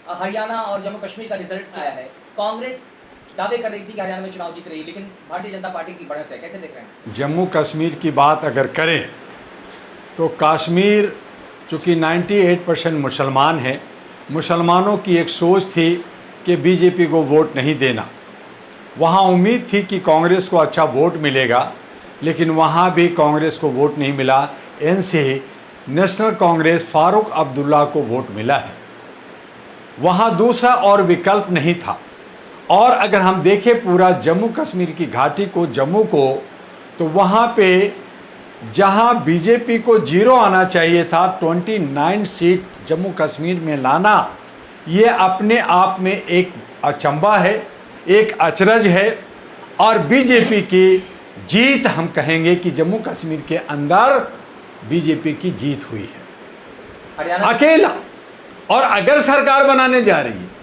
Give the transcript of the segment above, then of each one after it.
हरियाणा और जम्मू कश्मीर का रिजल्ट आया है, कांग्रेस दावे कर रही थी कि हरियाणा में चुनाव जीत रही है, लेकिन भारतीय जनता पार्टी की बढ़त है, कैसे देख रहे हैं? जम्मू कश्मीर की बात अगर करें तो कश्मीर चूँकि 98% मुसलमान है, मुसलमानों की एक सोच थी कि बीजेपी को वोट नहीं देना। वहाँ उम्मीद थी कि कांग्रेस को अच्छा वोट मिलेगा, लेकिन वहाँ भी कांग्रेस को वोट नहीं मिला। एनसी नेशनल कांग्रेस फारूक अब्दुल्ला को वोट मिला है। वहाँ दूसरा और विकल्प नहीं था। और अगर हम देखें पूरा जम्मू कश्मीर की घाटी को, जम्मू को, तो वहाँ पे जहाँ बीजेपी को 0 आना चाहिए था, 29 सीट जम्मू कश्मीर में लाना, ये अपने आप में एक अचंभा है, एक अचरज है। और बीजेपी की जीत हम कहेंगे कि जम्मू कश्मीर के अंदर बीजेपी की जीत हुई है, हरियाणा अकेला। और अगर सरकार बनाने जा रही है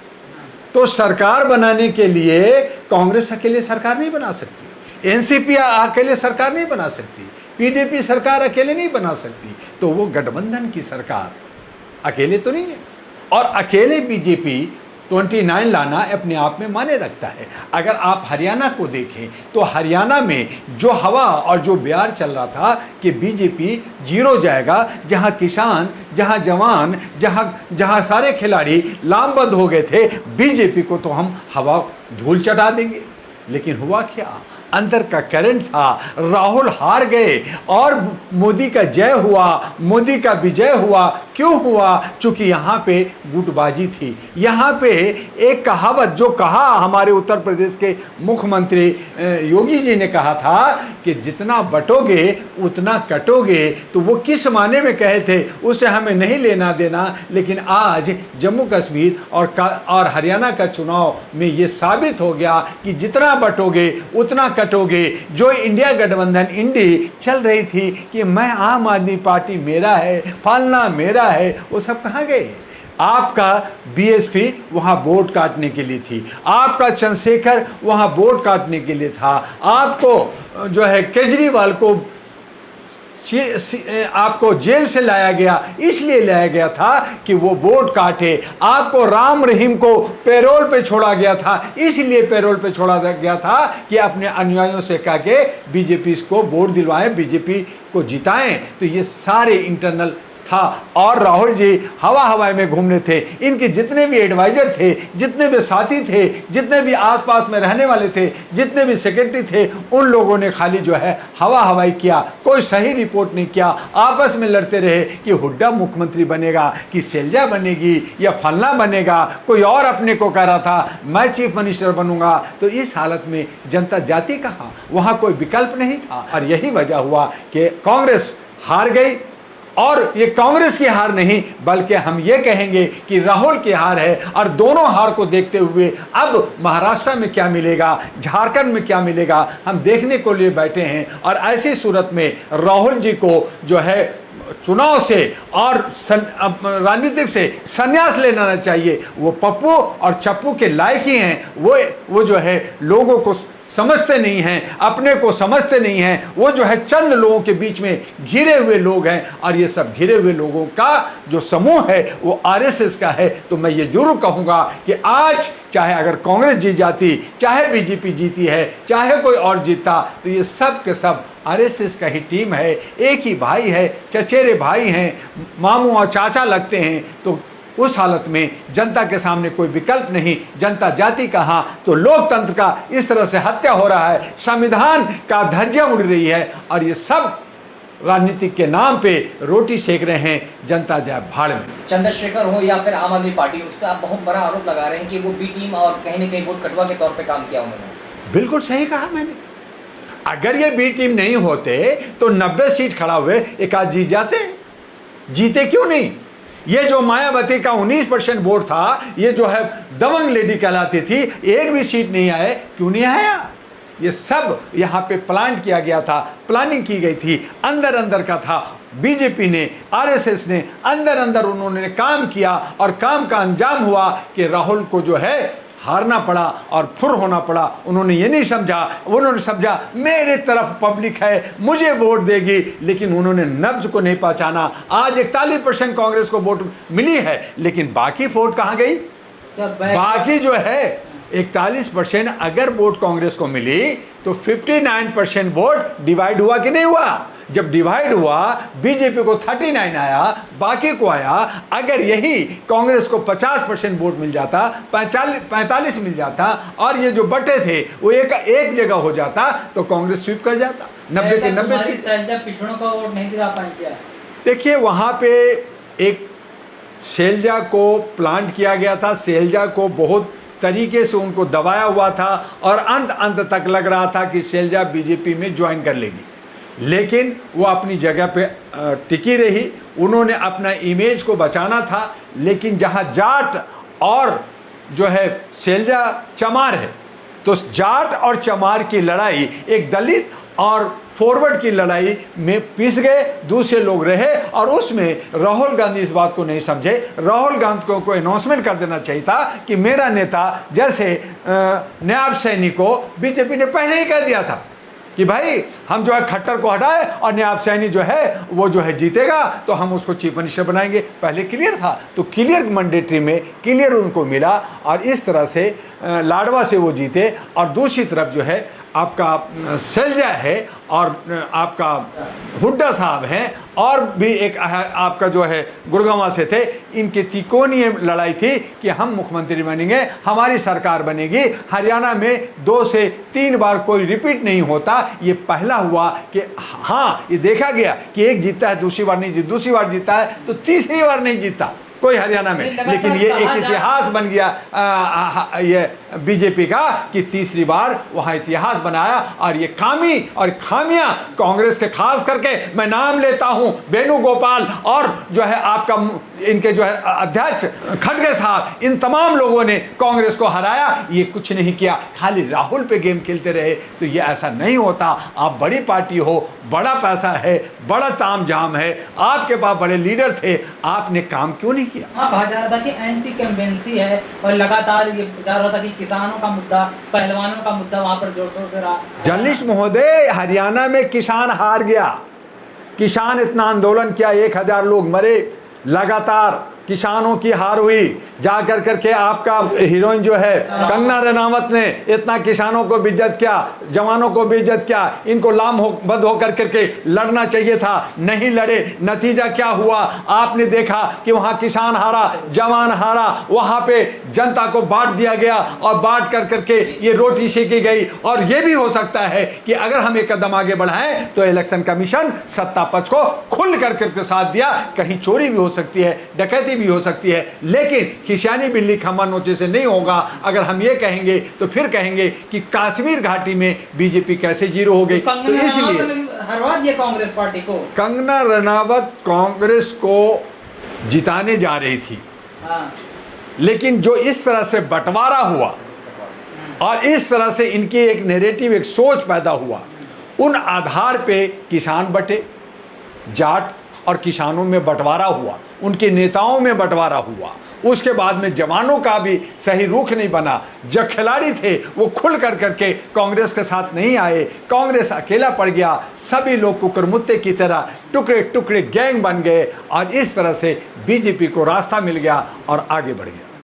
तो सरकार बनाने के लिए कांग्रेस अकेले सरकार नहीं बना सकती, एनसीपी अकेले सरकार नहीं बना सकती, पीडीपी सरकार अकेले नहीं बना सकती। तो वो गठबंधन की सरकार अकेले तो नहीं है। और अकेले बीजेपी 29 लाना अपने आप में माने रखता है। अगर आप हरियाणा को देखें तो हरियाणा में जो हवा और जो बयार चल रहा था कि बीजेपी 0 जाएगा, जहां किसान, जहां जवान, जहां सारे खिलाड़ी लामबंद हो गए थे, बीजेपी को तो हम हवा धूल चटा देंगे। लेकिन हुआ क्या? अंदर का करंट था, राहुल हार गए और मोदी का जय हुआ, मोदी का विजय हुआ। क्यों हुआ? चूंकि यहाँ पे गुटबाजी थी। यहाँ पे एक कहावत जो कहा हमारे उत्तर प्रदेश के मुख्यमंत्री योगी जी ने कहा था कि जितना बटोगे उतना कटोगे। तो वो किस माने में कहे थे उससे हमें नहीं लेना देना, लेकिन आज जम्मू कश्मीर और हरियाणा का चुनाव में ये साबित हो गया कि जितना बटोगे उतना कटोगे। जो इंडिया गठबंधन इंडी चल रही थी कि मैं आम आदमी पार्टी मेरा है, फलना मेरा है, वो सब कहाँ गए? आपका बीएसपी वहां वोट काटने के लिए थी, आपका चंद्रशेखर वहां वोट काटने के लिए था, आपको जो है केजरीवाल को आपको जेल से लाया गया, इसलिए लाया गया था कि वो वोट काटे। आपको राम रहीम को पैरोल पे छोड़ा गया था, इसलिए पैरोल पे छोड़ा गया था कि अपने अनुयायियों से कह के बीजेपी को वोट दिलवाएं, बीजेपी को जिताएं। तो ये सारे इंटरनल था। और राहुल जी हवाई में घूमने थे। इनके जितने भी एडवाइजर थे, जितने भी साथी थे, जितने भी आसपास में रहने वाले थे, जितने भी सेक्रेटरी थे, उन लोगों ने खाली जो है हवाई किया, कोई सही रिपोर्ट नहीं किया। आपस में लड़ते रहे कि हुड्डा मुख्यमंत्री बनेगा, कि शैलजा बनेगी या फलना बनेगा। कोई और अपने को कह रहा था मैं चीफ मिनिस्टर बनूंगा। तो इस हालत में जनता जाती कहाँ? वहाँ कोई विकल्प नहीं था। और यही वजह हुआ कि कांग्रेस हार गई। और ये कांग्रेस की हार नहीं, बल्कि हम ये कहेंगे कि राहुल की हार है। और दोनों हार को देखते हुए अब महाराष्ट्र में क्या मिलेगा, झारखंड में क्या मिलेगा, हम देखने को लिए बैठे हैं। और ऐसी सूरत में राहुल जी को जो है चुनाव से और राजनीतिक से संन्यास लेना चाहिए। वो पप्पू और चप्पू के लायक ही हैं। वो जो है लोगों को समझते नहीं हैं, अपने को समझते नहीं हैं। वो जो है चंद लोगों के बीच में घिरे हुए लोग हैं। और ये सब घिरे हुए लोगों का जो समूह है वो आरएसएस का है। तो मैं ये जरूर कहूँगा कि आज चाहे अगर कांग्रेस जीत जाती, चाहे बीजेपी जीती है, चाहे कोई और जीतता, तो ये सब के सब आरएसएस का ही टीम है। एक ही भाई है, चचेरे भाई हैं, मामू और चाचा लगते हैं। तो उस हालत में जनता के सामने कोई विकल्प नहीं। जनता जाति कहाँ? तो लोकतंत्र का इस तरह से हत्या हो रहा है, संविधान का धज्जियां उड़ रही है। और ये सब राजनीति के नाम पे रोटी सेक रहे हैं। जनता जाए भाड़ में। चंद्रशेखर हो या फिर आम आदमी पार्टी, उस पर आप बहुत बड़ा आरोप लगा रहे हैं कि वो बी टीम और कहीं न कहीं वोट कटवा के तौर पर काम किया उन्होंने। बिल्कुल सही कहा मैंने। अगर ये बी टीम नहीं होते तो 90 सीट खड़ा हुए एक आध जीत जाते। जीते क्यों नहीं? ये जो मायावती का 19% वोट था, ये जो है दबंग लेडी कहलाती थी, एक भी सीट नहीं आए। क्यों नहीं आया? ये सब यहाँ पे प्लान किया गया था, प्लानिंग की गई थी, अंदर अंदर का था। बीजेपी ने, आरएसएस ने अंदर अंदर उन्होंने काम किया। और काम का अंजाम हुआ कि राहुल को जो है हारना पड़ा और फुर होना पड़ा। उन्होंने ये नहीं समझा, उन्होंने समझा मेरे तरफ पब्लिक है, मुझे वोट देगी। लेकिन उन्होंने नब्ज को नहीं पहचाना। आज 41% कांग्रेस को वोट मिली है, लेकिन बाकी वोट कहाँ गई? बाकी जो है 41% अगर वोट कांग्रेस को मिली तो 59% वोट डिवाइड हुआ कि नहीं हुआ? जब डिवाइड हुआ बीजेपी को 39 आया, बाकी को आया। अगर यही कांग्रेस को 50% वोट मिल जाता, 45 मिल जाता और ये जो बटे थे वो एक जगह हो जाता तो कांग्रेस स्वीप कर जाता 90 के 90 सीट। पिछड़ों का वोट नहीं दिला पाए क्या? देखिए वहाँ पे एक शैलजा को प्लांट किया गया था, शैलजा को बहुत तरीके से उनको दबाया हुआ था और अंत तक लग रहा था कि शैलजा बीजेपी में ज्वाइन कर लेगी, लेकिन वो अपनी जगह पे टिकी रही। उन्होंने अपना इमेज को बचाना था, लेकिन जहाँ जाट और जो है शैलजा चमार है, तो जाट और चमार की लड़ाई एक दलित और फॉरवर्ड की लड़ाई में पिस गए, दूसरे लोग रहे और उसमें राहुल गांधी इस बात को नहीं समझे। राहुल गांधी को अनाउंसमेंट कर देना चाहिए था कि मेरा नेता, जैसे नायब सैनी को बीजेपी ने पहले ही कह दिया था कि भाई हम जो है खट्टर को हटाए और नायब सैनी जो है वो जो है जीतेगा तो हम उसको चीफ मिनिस्टर बनाएंगे। पहले क्लियर था, तो क्लियर मैंडेटरी में क्लियर उनको मिला और इस तरह से लाडवा से वो जीते। और दूसरी तरफ जो है आपका शैलजा है और आपका हुड्डा साहब हैं और भी एक आपका जो है गुड़गांव से थे। इनकी तिकोनी लड़ाई थी कि हम मुख्यमंत्री बनेंगे, हमारी सरकार बनेगी। हरियाणा में 2 से 3 बार कोई रिपीट नहीं होता, ये पहला हुआ कि हाँ ये देखा गया कि एक जीता है, दूसरी बार नहीं जीता, दूसरी बार जीता है तो तीसरी बार नहीं जीता कोई हरियाणा में। लेकिन ये एक इतिहास बन गया ये बीजेपी का कि तीसरी बार वहाँ इतिहास बनाया। और ये खामी और खामियां कांग्रेस के, खास करके मैं नाम लेता हूं वेणुगोपाल और जो है आपका इनके जो है अध्यक्ष खड़गे साहब, इन तमाम लोगों ने कांग्रेस को हराया। ये कुछ नहीं किया, खाली राहुल पे गेम खेलते रहे। तो ये ऐसा नहीं होता। आप बड़ी पार्टी हो, बड़ा पैसा है, बड़ा ताम झाम है, आपके पास बड़े लीडर थे, आपने काम क्यों नहीं किया? हाँ, कहा जा रहा था कि एंटी कैंपेंसी है और लगातार ये प्रचार होता कि किसानों का मुद्दा, पहलवानों का मुद्दा वहां पर जोर शोर से रहा। जर्नलिस्ट महोदय, हरियाणा में किसान हार गया। किसान इतना आंदोलन किया, 1000 लोग मरे, लगातार किसानों की हार हुई। जा कर करके आपका हीरोइन जो है कंगना रनावत ने इतना किसानों को बेइज्जत किया, जवानों को बेइज्जत किया। इनको बद होकर करके लड़ना चाहिए था, नहीं लड़े। नतीजा क्या हुआ आपने देखा कि वहाँ किसान हारा, जवान हारा, वहाँ पे जनता को बांट दिया गया और बांट कर करके ये रोटी सेकी गई। और ये भी हो सकता है कि अगर हम एक कदम आगे बढ़ाएं तो इलेक्शन कमीशन सत्ता पक्ष को खुल कर करके साथ दिया। कहीं चोरी भी हो सकती है, डकैती भी हो सकती है, लेकिन खिसियानी बिल्ली खम्बा नोचे से नहीं होगा। अगर हम ये कहेंगे तो फिर कहेंगे कि कश्मीर घाटी में बीजेपी कैसे जीरो हो गई। तो इसलिए हरवा दिया कांग्रेस पार्टी को। कंगना रनावत कांग्रेस को जिताने जा रही थी, लेकिन जो इस तरह से बंटवारा हुआ और इस तरह से इनकी एक नैरेटिव, एक सोच पैदा हुआ, उन आधार पे किसान बटे, जाट और किसानों में बंटवारा हुआ, उनके नेताओं में बंटवारा हुआ। उसके बाद में जवानों का भी सही रुख नहीं बना। जो खिलाड़ी थे वो खुल कर करके कांग्रेस के साथ नहीं आए, कांग्रेस अकेला पड़ गया। सभी लोग कुकरमुत्ते की तरह टुकड़े टुकड़े गैंग बन गए और इस तरह से बीजेपी को रास्ता मिल गया और आगे बढ़ गया।